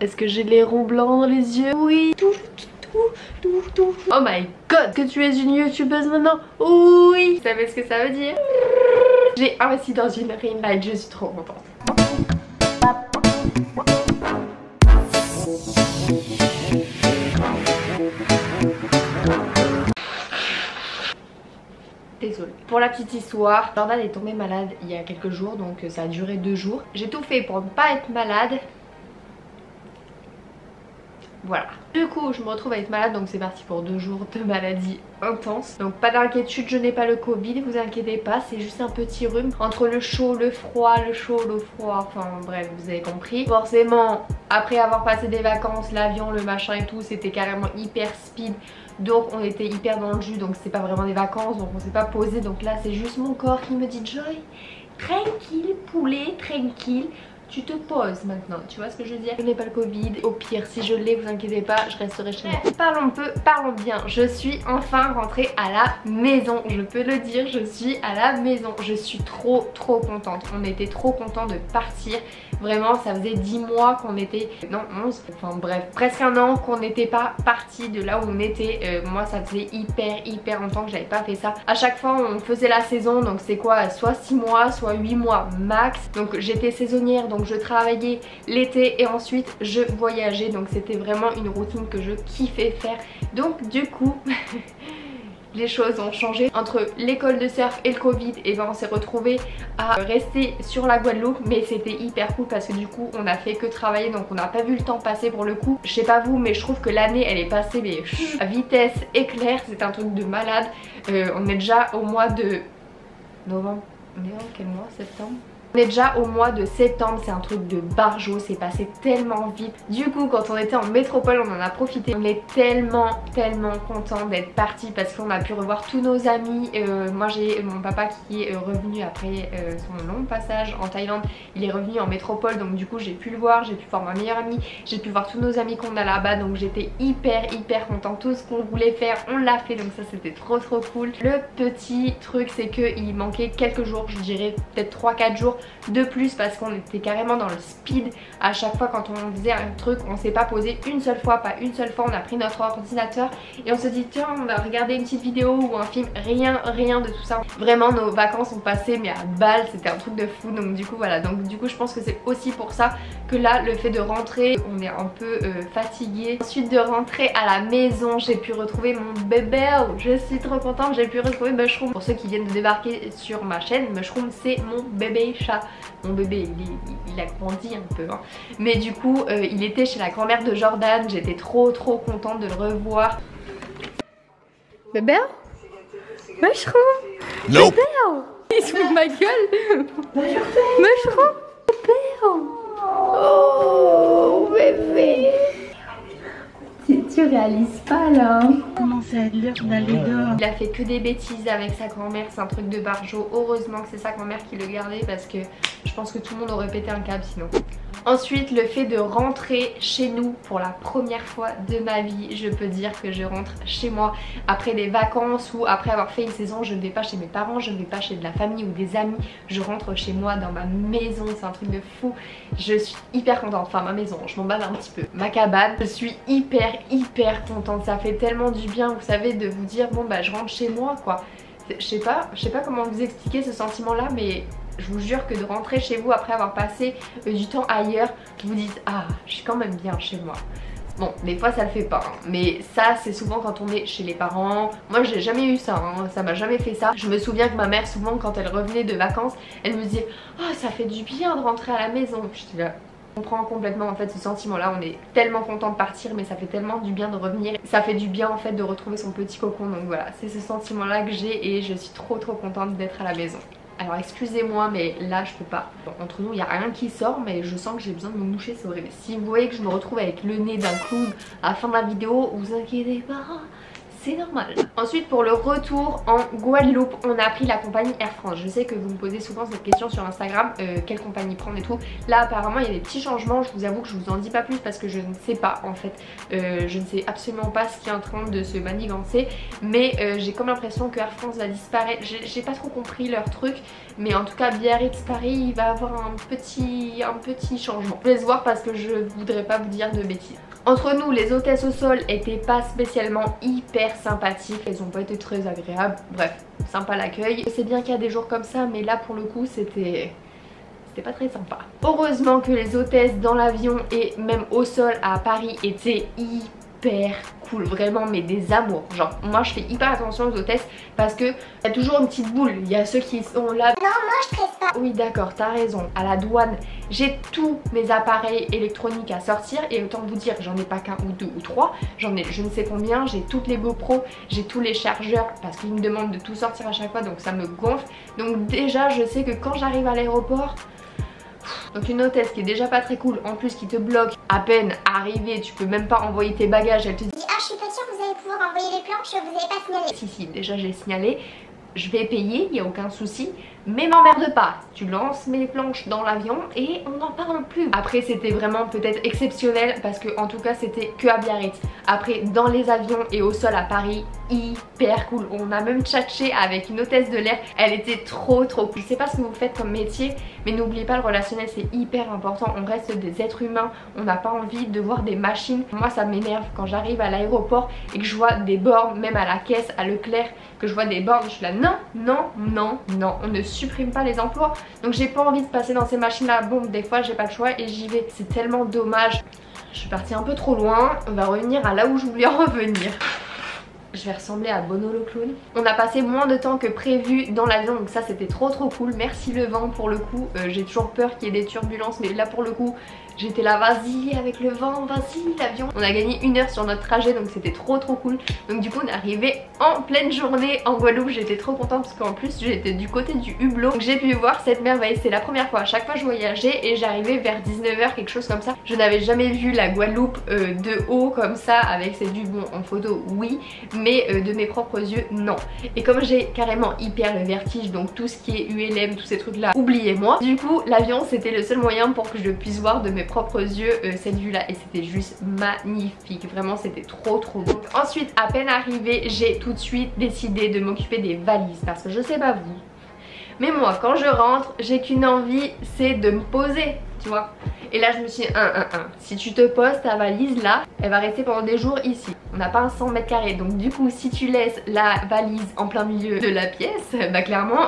Est-ce que j'ai les ronds blancs dans les yeux? Oui. Tout. Oh my god, que tu es une youtubeuse maintenant? Oui. Vous savez ce que ça veut dire? J'ai investi dans une ring light, je suis trop contente. Désolée. Pour la petite histoire, Jordan est tombé malade il y a quelques jours, donc ça a duré 2 jours. J'ai tout fait pour ne pas être malade. Voilà. Du coup, je me retrouve à être malade, donc c'est parti pour 2 jours de maladie intense. Donc pas d'inquiétude, je n'ai pas le Covid, vous inquiétez pas, c'est juste un petit rhume. Entre le chaud, le froid, le chaud, le froid, enfin bref, vous avez compris. Forcément, après avoir passé des vacances, l'avion, le machin et tout, c'était carrément hyper speed. Donc on était hyper dans le jus, donc c'est pas vraiment des vacances, donc on s'est pas posé. Donc là c'est juste mon corps qui me dit Joy, tranquille poulet, tranquille. Tu te poses maintenant, tu vois ce que je veux dire? Je n'ai pas le Covid, au pire si je l'ai, vous inquiétez pas, je resterai chez moi. Parlons peu, parlons bien, je suis enfin rentrée à la maison, je peux le dire, je suis à la maison. Je suis trop contente, on était trop contents de partir. Vraiment ça faisait 10 mois qu'on était, non 11, enfin bref, presque un an qu'on n'était pas parti de là où on était. Moi ça faisait hyper longtemps que j'avais pas fait ça. À chaque fois on faisait la saison, donc c'est quoi, soit 6 mois, soit 8 mois max. Donc j'étais saisonnière, donc je travaillais l'été et ensuite je voyageais, donc c'était vraiment une routine que je kiffais faire. Donc du coup les choses ont changé. Entre l'école de surf et le Covid, et ben on s'est retrouvés à rester sur la Guadeloupe, mais c'était hyper cool parce que du coup on a fait que travailler, donc on n'a pas vu le temps passer pour le coup. Je sais pas vous, mais je trouve que l'année elle est passée mais à vitesse éclair, c'est un truc de malade. On est déjà au mois de novembre, on est en quel mois? Septembre? On est déjà au mois de septembre, c'est un truc de barjo, c'est passé tellement vite. Du coup quand on était en métropole on en a profité. On est tellement content d'être parti parce qu'on a pu revoir tous nos amis. Moi j'ai mon papa qui est revenu après son long passage en Thaïlande. Il est revenu en métropole, donc du coup j'ai pu le voir, j'ai pu voir ma meilleure amie, j'ai pu voir tous nos amis qu'on a là-bas. Donc j'étais hyper content, tout ce qu'on voulait faire on l'a fait, donc ça c'était trop cool. Le petit truc c'est qu'il manquait quelques jours, je dirais peut-être 3-4 jours de plus parce qu'on était carrément dans le speed. À chaque fois quand on faisait un truc on s'est pas posé une seule fois, pas une seule fois. On a pris notre ordinateur et on se dit tiens on va regarder une petite vidéo ou un film, rien de tout ça. Vraiment nos vacances ont passé mais à balle, c'était un truc de fou. Donc du coup voilà, donc du coup je pense que c'est aussi pour ça que là le fait de rentrer on est un peu fatigué. Ensuite de rentrer à la maison j'ai pu retrouver mon bébé, je suis trop contente, j'ai pu retrouver Mushroom. Pour ceux qui viennent de débarquer sur ma chaîne, Mushroom c'est mon bébé chat. Mon bébé il a grandi un peu hein. Mais du coup il était chez la grand-mère de Jordan, j'étais trop contente de le revoir. Bébé Mushroom. Nope. Bébé il se fout de ma gueule. Mushroom. Bébé. Oh bébé. Tu réalises pas là. Comment ça être l'heure d'aller dehors? Il a fait que des bêtises avec sa grand-mère, c'est un truc de barjo. Heureusement que c'est sa grand-mère qui le gardait parce que je pense que tout le monde aurait pété un câble sinon. Ensuite le fait de rentrer chez nous pour la première fois de ma vie, je peux dire que je rentre chez moi après des vacances ou après avoir fait une saison. Je ne vais pas chez mes parents, je ne vais pas chez de la famille ou des amis, je rentre chez moi dans ma maison, c'est un truc de fou. Je suis hyper contente, enfin ma maison, je m'emballe un petit peu, ma cabane. Je suis hyper contente, ça fait tellement du bien vous savez de vous dire bon bah je rentre chez moi quoi. Je sais pas comment vous expliquer ce sentiment là, mais je vous jure que de rentrer chez vous après avoir passé du temps ailleurs, vous dites ah je suis quand même bien chez moi. Bon des fois ça le fait pas hein. Mais ça c'est souvent quand on est chez les parents. Moi j'ai jamais eu ça hein. Ça m'a jamais fait ça. Je me souviens que ma mère souvent quand elle revenait de vacances elle me disait oh ça fait du bien de rentrer à la maison. Je dis là on comprend complètement en fait ce sentiment là, on est tellement content de partir mais ça fait tellement du bien de revenir, ça fait du bien en fait de retrouver son petit cocon. Donc voilà c'est ce sentiment là que j'ai et je suis trop contente d'être à la maison. Alors excusez-moi mais là je peux pas, bon, entre nous il n'y a rien qui sort mais je sens que j'ai besoin de me moucher, c'est horrible. Si vous voyez que je me retrouve avec le nez d'un clown à la fin de la vidéo, vous inquiétez pas, c'est normal. Ensuite pour le retour en Guadeloupe, on a pris la compagnie Air France. Je sais que vous me posez souvent cette question sur Instagram, quelle compagnie prendre et tout. Là apparemment il y a des petits changements, je vous avoue que je vous en dis pas plus parce que je ne sais pas en fait. Je ne sais absolument pas ce qui est en train de se manigancer, mais j'ai comme l'impression que Air France va disparaître. J'ai pas trop compris leur truc, mais en tout cas Biarritz Paris il va avoir un petit changement. Je vais se voir parce que je voudrais pas vous dire de bêtises. Entre nous, les hôtesses au sol étaient pas spécialement hyper sympathiques, elles ont pas été très agréables, bref, sympa l'accueil. C'est bien qu'il y a des jours comme ça, mais là pour le coup c'était pas très sympa. Heureusement que les hôtesses dans l'avion et même au sol à Paris étaient hyper cool, vraiment, mais des amours. Genre moi je fais hyper attention aux hôtesses parce que y a toujours une petite boule, il y a ceux qui sont là. Non, moi je stresse pas. Oui d'accord, t'as raison, à la douane j'ai tous mes appareils électroniques à sortir et autant vous dire j'en ai pas qu'un ou deux ou trois, j'en ai je ne sais combien, j'ai toutes les GoPro, j'ai tous les chargeurs parce qu'ils me demandent de tout sortir à chaque fois donc ça me gonfle. Donc déjà je sais que quand j'arrive à l'aéroport, donc une hôtesse qui est déjà pas très cool, en plus qui te bloque à peine arrivée, tu peux même pas envoyer tes bagages, elle te dit Ah, je suis pas sûre que vous allez pouvoir envoyer les planches, vous avez pas signalé. si déjà j'ai signalé, je vais payer, il n'y a aucun souci, mais m'emmerde pas, tu lances mes planches dans l'avion et on n'en parle plus. Après c'était vraiment peut-être exceptionnel parce que en tout cas c'était que à Biarritz. Après dans les avions et au sol à Paris, hyper cool. On a même tchatché avec une hôtesse de l'air, elle était trop cool. Je sais pas ce que vous faites comme métier, mais n'oubliez pas le relationnel, c'est hyper important. On reste des êtres humains, on n'a pas envie de voir des machines. Moi ça m'énerve quand j'arrive à l'aéroport et que je vois des bornes, même à la caisse, à Leclerc, que je vois des bornes, je suis là non, on ne supprime pas les emplois. Donc j'ai pas envie de passer dans ces machines là. Bon, des fois j'ai pas le choix et j'y vais. C'est tellement dommage. Je suis partie un peu trop loin, on va revenir à là où je voulais en revenir. Je vais ressembler à Bono le clown. On a passé moins de temps que prévu dans l'avion, donc ça c'était trop cool. Merci le vent pour le coup. J'ai toujours peur qu'il y ait des turbulences, mais là pour le coup j'étais là, vas-y avec le vent, vas-y l'avion. On a gagné 1 heure sur notre trajet, donc c'était trop cool. Donc du coup on est arrivé en pleine journée en Guadeloupe. J'étais trop contente parce qu'en plus j'étais du côté du Hublot, donc j'ai pu voir cette merveille. C'est la première fois, à chaque fois je voyageais et j'arrivais vers 19 h, quelque chose comme ça. Je n'avais jamais vu la Guadeloupe de haut comme ça, avec ses vues, bon en photo oui, mais de mes propres yeux non. Et comme j'ai carrément hyper le vertige, donc tout ce qui est ULM, tous ces trucs là, oubliez-moi. Du coup l'avion c'était le seul moyen pour que je puisse voir de mes propres yeux cette vue là, et c'était juste magnifique, vraiment c'était trop beau. Ensuite à peine arrivée, j'ai tout de suite décidé de m'occuper des valises parce que je sais pas vous, mais moi quand je rentre j'ai qu'une envie, c'est de me poser, tu vois. Et là je me suis dit si tu te poses, ta valise là elle va rester pendant des jours ici. On n'a pas un 100 mètres carrés, donc du coup si tu laisses la valise en plein milieu de la pièce, bah clairement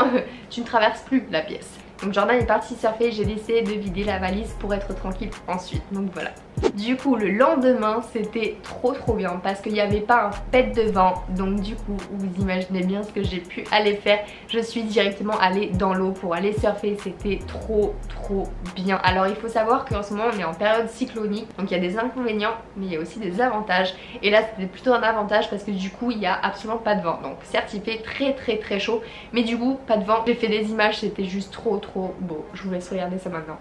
tu ne traverses plus la pièce. Donc Jordan est parti surfer, j'ai décidé de vider la valise pour être tranquille ensuite, donc voilà. Du coup le lendemain c'était trop bien parce qu'il n'y avait pas un pet de vent, donc du coup vous imaginez bien ce que j'ai pu aller faire. Je suis directement allée dans l'eau pour aller surfer, c'était trop bien. Alors il faut savoir qu'en ce moment on est en période cyclonique, donc il y a des inconvénients mais il y a aussi des avantages, et là c'était plutôt un avantage parce que du coup il n'y a absolument pas de vent. Donc certes il fait très chaud, mais du coup pas de vent. J'ai fait des images, c'était juste trop beau. Je vous laisse regarder ça maintenant.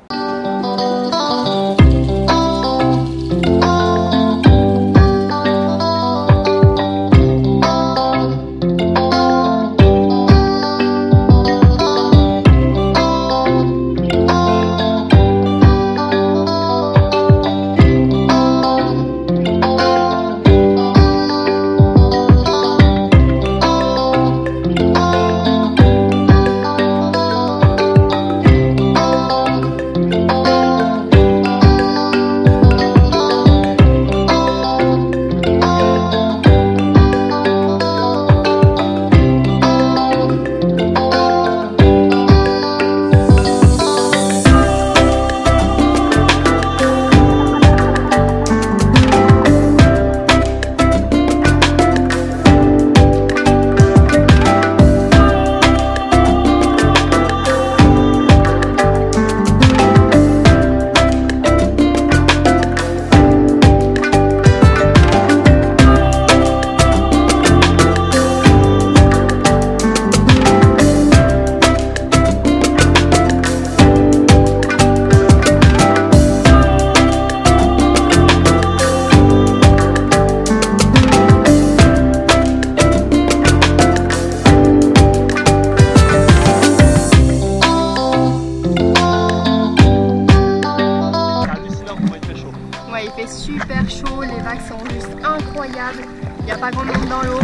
super chaud, les vagues sont juste incroyables. Il n'y a pas grand monde dans l'eau.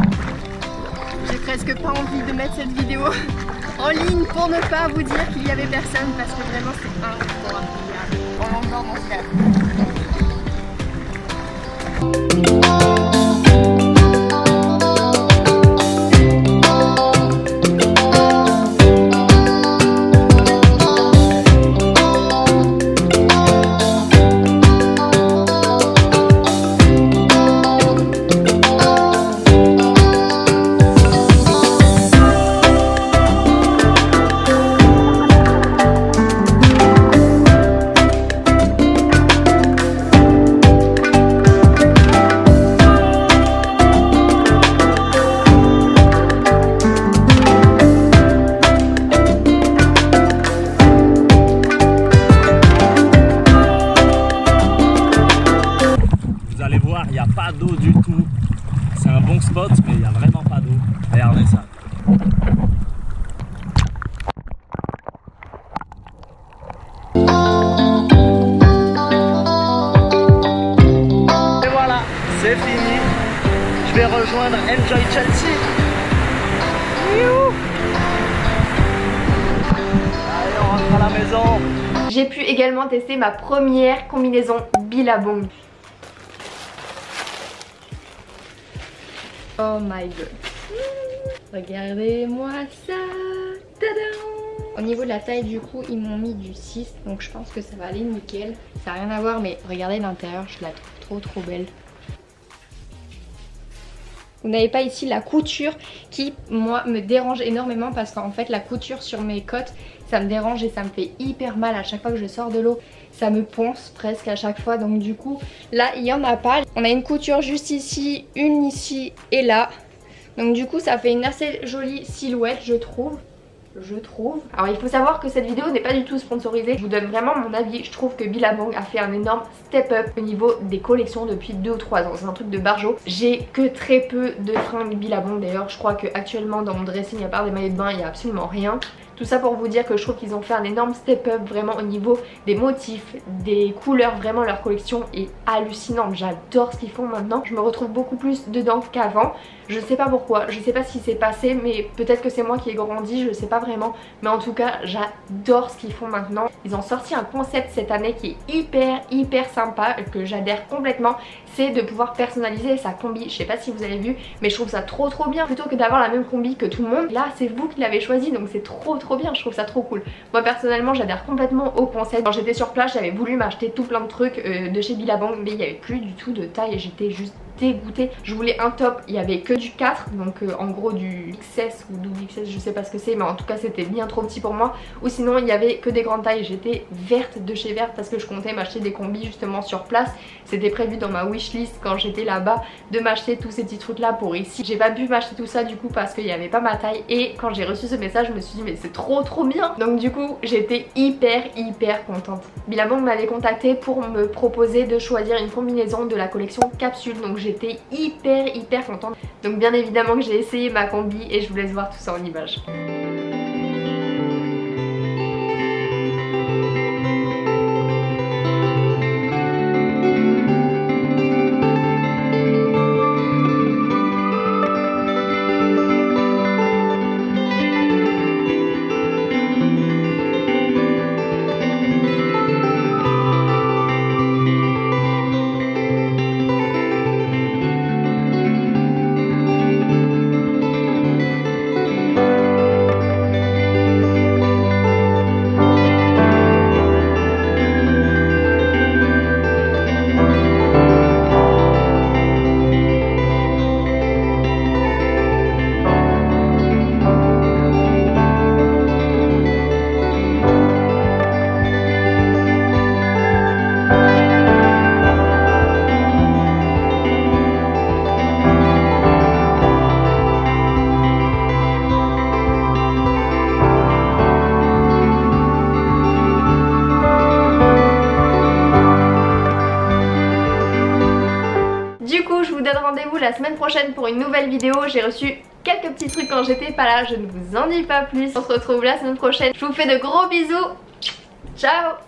J'ai presque pas envie de mettre cette vidéo en ligne pour ne pas vous dire qu'il y avait personne parce que vraiment c'est incroyable. On endort mon frère. Il n'y a pas d'eau du tout. C'est un bon spot, mais il n'y a vraiment pas d'eau. Regardez ça. Et voilà, c'est fini. Je vais rejoindre Enjoy Chelsea. Youhou. Allez, on rentre à la maison. J'ai pu également tester ma première combinaison Billabong. Oh my god. Regardez-moi ça. Tadam! Au niveau de la taille du coup ils m'ont mis du 6, donc je pense que ça va aller nickel. Ça n'a rien à voir mais regardez l'intérieur, je la trouve trop belle. Vous n'avez pas ici la couture qui moi me dérange énormément parce qu'en fait la couture sur mes côtes ça me dérange et ça me fait hyper mal à chaque fois que je sors de l'eau. Ça me ponce presque à chaque fois, donc du coup là il n'y en a pas. On a une couture juste ici, une ici et là. Donc du coup ça fait une assez jolie silhouette je trouve. Alors il faut savoir que cette vidéo n'est pas du tout sponsorisée. Je vous donne vraiment mon avis. Je trouve que Billabong a fait un énorme step up au niveau des collections depuis 2 ou 3 ans. C'est un truc de barjo. J'ai que très peu de fringues Billabong. D'ailleurs je crois que actuellement dans mon dressing à part des maillots de bain il n'y a absolument rien. Tout ça pour vous dire que je trouve qu'ils ont fait un énorme step up vraiment au niveau des motifs, des couleurs. Vraiment leur collection est hallucinante. J'adore ce qu'ils font maintenant. Je me retrouve beaucoup plus dedans qu'avant. Je sais pas pourquoi, je sais pas ce qui s'est passé, mais peut-être que c'est moi qui ai grandi, je sais pas vraiment. Mais en tout cas j'adore ce qu'ils font maintenant. Ils ont sorti un concept cette année qui est hyper sympa, que j'adhère complètement. C'est de pouvoir personnaliser sa combi. Je sais pas si vous avez vu, mais je trouve ça trop bien. Plutôt que d'avoir la même combi que tout le monde, là c'est vous qui l'avez choisi, donc c'est trop bien. Je trouve ça trop cool. Moi personnellement j'adhère complètement au concept. Quand j'étais sur place j'avais voulu m'acheter tout plein de trucs de chez Billabong, mais il n'y avait plus du tout de taille et j'étais juste dégoûtée. Je voulais un top, il y avait que du 4, donc en gros du XS ou double XS, je sais pas ce que c'est, mais en tout cas c'était bien trop petit pour moi. Ou sinon il y avait que des grandes tailles. J'étais verte de chez Verte parce que je comptais m'acheter des combis justement sur place. C'était prévu dans ma wishlist quand j'étais là-bas de m'acheter tous ces petits trucs là pour ici. J'ai pas pu m'acheter tout ça du coup parce qu'il n'y avait pas ma taille, et quand j'ai reçu ce message je me suis dit mais c'est trop bien. Donc du coup j'étais hyper contente. Billabong m'avait contacté pour me proposer de choisir une combinaison de la collection capsule, donc j'étais hyper contente. Donc bien évidemment que j'ai essayé ma combi et je vous laisse voir tout ça en images. Rendez-vous la semaine prochaine pour une nouvelle vidéo. J'ai reçu quelques petits trucs quand j'étais pas là, je ne vous en dis pas plus. On se retrouve la semaine prochaine. Je vous fais de gros bisous. Ciao.